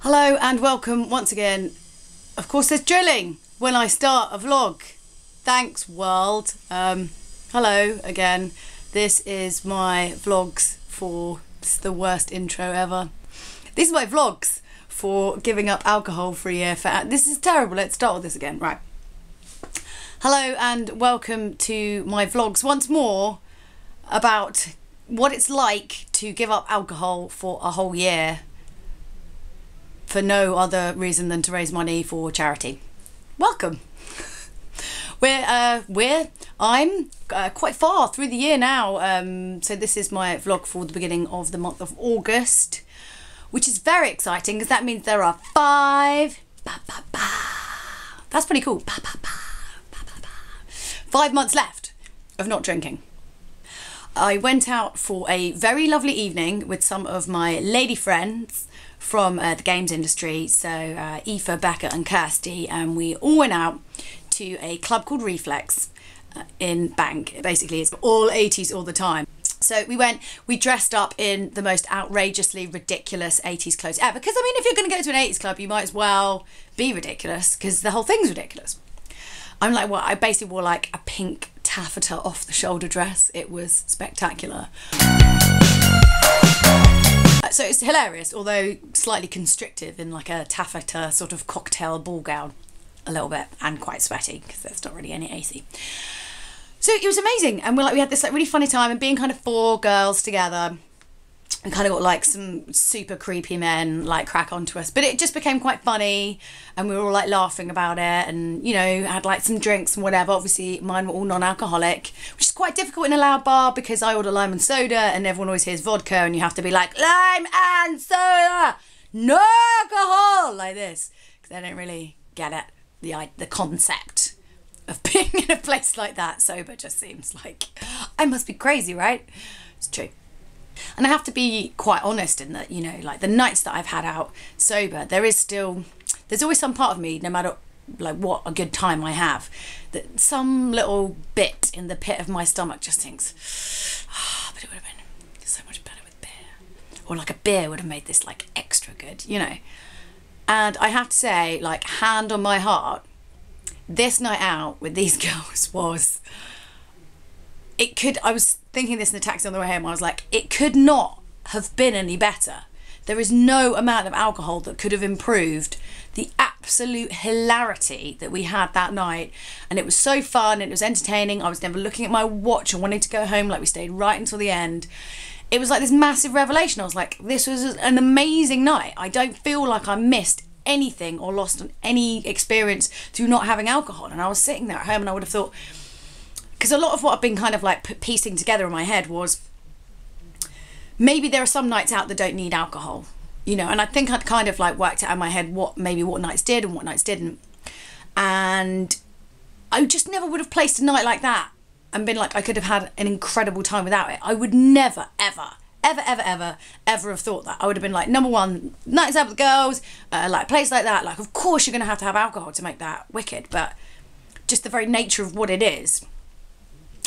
Hello and welcome once again. Of course there's drilling when I start a vlog. Thanks world. Hello again. This is my vlogs for, this is the worst intro ever. These are my vlogs for giving up alcohol for a year. This is terrible. Let's start with this again. Right. Hello and welcome to my vlogs once more about what it's like to give up alcohol for a whole year for no other reason than to raise money for charity. Welcome. I'm quite far through the year now, so this is my vlog for the beginning of the month of August, which is very exciting because that means there are 5 that's pretty cool 5 months left of not drinking. I went out for a very lovely evening with some of my lady friends from the games industry, so Aoife, Becca and Kirsty, and we all went out to a club called Reflex in Bank. Basically it's all 80s all the time. So we dressed up in the most outrageously ridiculous 80s clothes ever, because I mean if you're going to go to an 80s club you might as well be ridiculous because the whole thing's ridiculous. I'm like, well, I basically wore like a pink taffeta off the shoulder dress. It was spectacular. So it's hilarious, although slightly constrictive in like a taffeta sort of cocktail ball gown a little bit, and quite sweaty because there's not really any AC. So it was amazing, and we had this like really funny time, and being kind of 4 girls together, we kind of got like some super creepy men like crack onto us, but it just became quite funny and we were all like laughing about it, and you know, had like some drinks and whatever. Obviously mine were all non-alcoholic, which is quite difficult in a loud bar because I order lime and soda and everyone always hears vodka and you have to be like lime and soda, no alcohol, like this, because they don't really get it, the concept of being in a place like that sober just seems like I must be crazy, right? It's true. And I have to be quite honest in that, you know, like the nights that I've had out sober, there's always some part of me, no matter like what a good time I have, that some little bit in the pit of my stomach just thinks, but it would have been so much better with beer. Or like a beer would have made this like extra good, you know. And I have to say, like, hand on my heart, this night out with these girls was, I was thinking this in the taxi on the way home, I was like, it could not have been any better. There is no amount of alcohol that could have improved the absolute hilarity that we had that night. And it was so fun, it was entertaining. I was never looking at my watch and wanting to go home, like we stayed right until the end. It was like this massive revelation. I was like, this was an amazing night. I don't feel like I missed anything or lost any experience through not having alcohol. And I was sitting there at home and I would have thought, because a lot of what I've been kind of like piecing together in my head was maybe there are some nights out that don't need alcohol, you know, and I think I'd kind of like worked out in my head what nights did and what nights didn't. And I just never would have placed a night like that and been like, I could have had an incredible time without it. I would never, ever have thought that. I would have been like, number one, nights out with the girls, like a place like that, like of course you're going to have alcohol to make that wicked, but just the very nature of what it is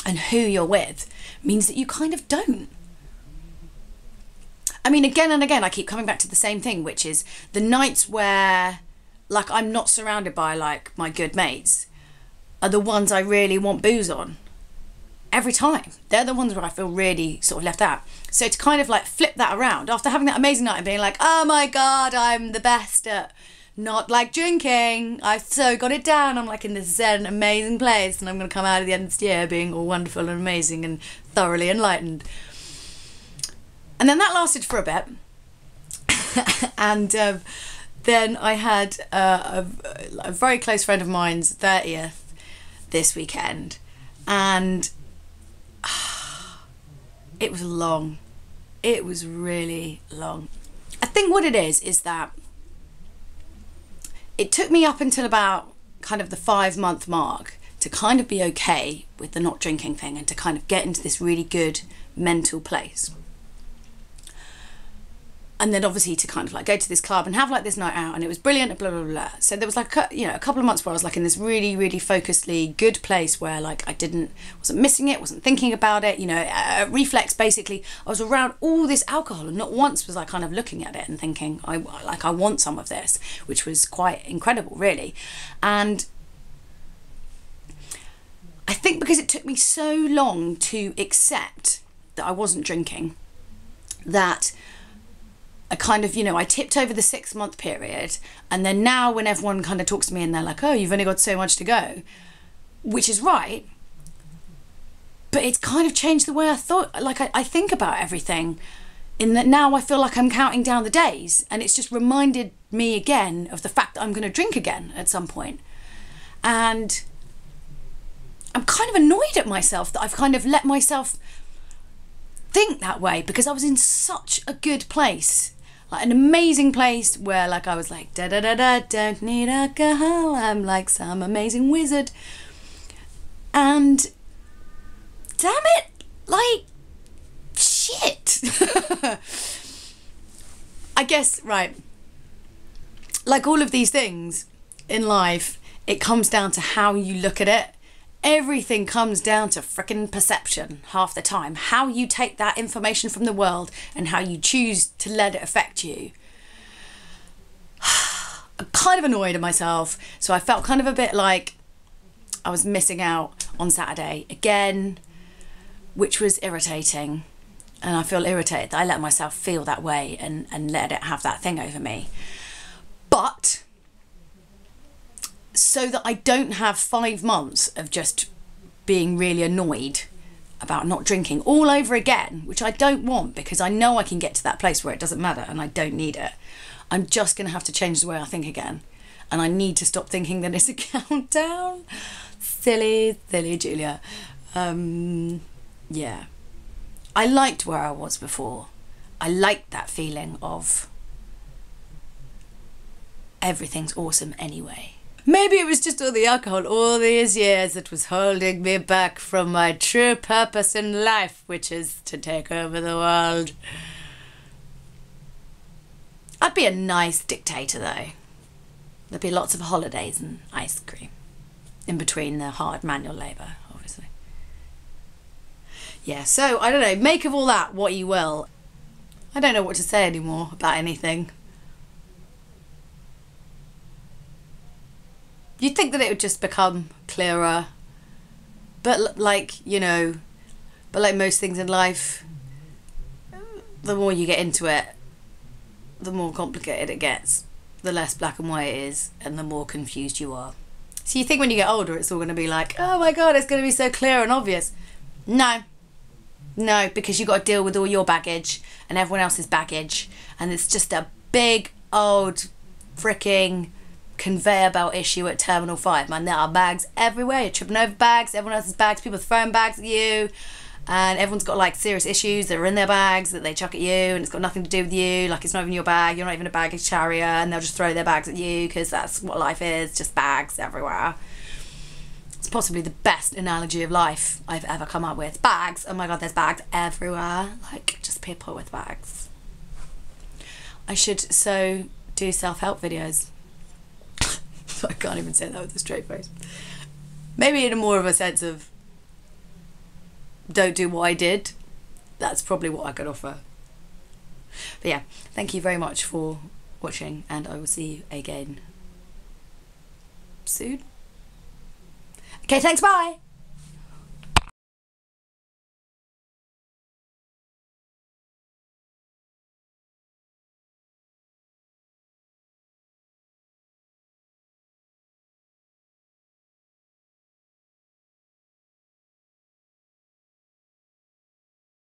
and who you're with means that you kind of don't. I mean, again and again, I keep coming back to the same thing, which is the nights where, like, I'm not surrounded by, like, my good mates are the ones I really want booze on. Every time. They're the ones where I feel really sort of left out. So to kind of, like, flip that around, after having that amazing night and being like, oh my God, I'm the best at not like drinking, I've so got it down, I'm like in this zen amazing place, and I'm going to come out at the end of this year being all wonderful and amazing and thoroughly enlightened. And then that lasted for a bit and then I had a very close friend of mine's 30th this weekend, and it was long. It was really long. I think what it is that it took me up until about kind of the 5-month mark to kind of be okay with the not drinking thing and to kind of get into this really good mental place. and then obviously to kind of like go to this club and have like this night out, and it was brilliant and blah blah blah. So there was like a couple of months where I was like in this really really focusedly good place where like wasn't missing it, wasn't thinking about it, reflex basically. I was around all this alcohol and not once was I kind of looking at it and thinking I want some of this, which was quite incredible really. And I think because it took me so long to accept that I wasn't drinking, that I kind of, I tipped over the 6-month period, and then now when everyone kind of talks to me and they're like, oh, you've only got so much to go, which is right, but it's kind of changed the way I think about everything, in that now I feel like I'm counting down the days, and it's just reminded me again of the fact that I'm going to drink again at some point. And I'm kind of annoyed at myself that I've kind of let myself think that way, because I was in such a good place, like an amazing place where like I was like da da da da, don't need alcohol, I'm like some amazing wizard. And damn it, like shit. I guess, right, like all of these things in life, it comes down to how you look at it. Everything comes down to frickin' perception half the time. How you take that information from the world and how you choose to let it affect you. I'm kind of annoyed at myself, so I felt kind of a bit like I was missing out on Saturday again, which was irritating. And I feel irritated that I let myself feel that way and let it have that thing over me. But so that I don't have 5 months of just being really annoyed about not drinking all over again, which I don't want, because I know I can get to that place where it doesn't matter and I don't need it. I'm just going to have to change the way I think again. And I need to stop thinking that it's a countdown. Silly Julia. Yeah. I liked where I was before. I liked that feeling of everything's awesome anyway. Maybe it was just all the alcohol all these years that was holding me back from my true purpose in life, which is to take over the world. I'd be a nice dictator though. There'd be lots of holidays and ice cream in between the hard manual labour, obviously. Yeah, so I don't know, make of all that what you will. I don't know what to say anymore about anything. You'd think that it would just become clearer, but like most things in life, the more you get into it, the more complicated it gets, the less black and white it is, and the more confused you are. So you think when you get older it's all going to be like, oh my god, it's going to be so clear and obvious. No, because you've got to deal with all your baggage and everyone else's baggage, and it's just a big old freaking conveyor belt issue at Terminal 5, man. There are bags everywhere. You're tripping over bags, everyone else's bags, people throwing bags at you, and everyone's got like serious issues that are in their bags that they chuck at you, and it's got nothing to do with you, like it's not even your bag, you're not even a baggage carrier, and they'll just throw their bags at you because that's what life is, just bags everywhere. It's possibly the best analogy of life I've ever come up with. Bags, oh my god, there's bags everywhere, like just people with bags. I should so do self-help videos. I can't even say that with a straight face. Maybe in a more of a sense of don't do what I did. That's probably what I could offer. But yeah, thank you very much for watching, and I will see you again soon. Okay, thanks, bye!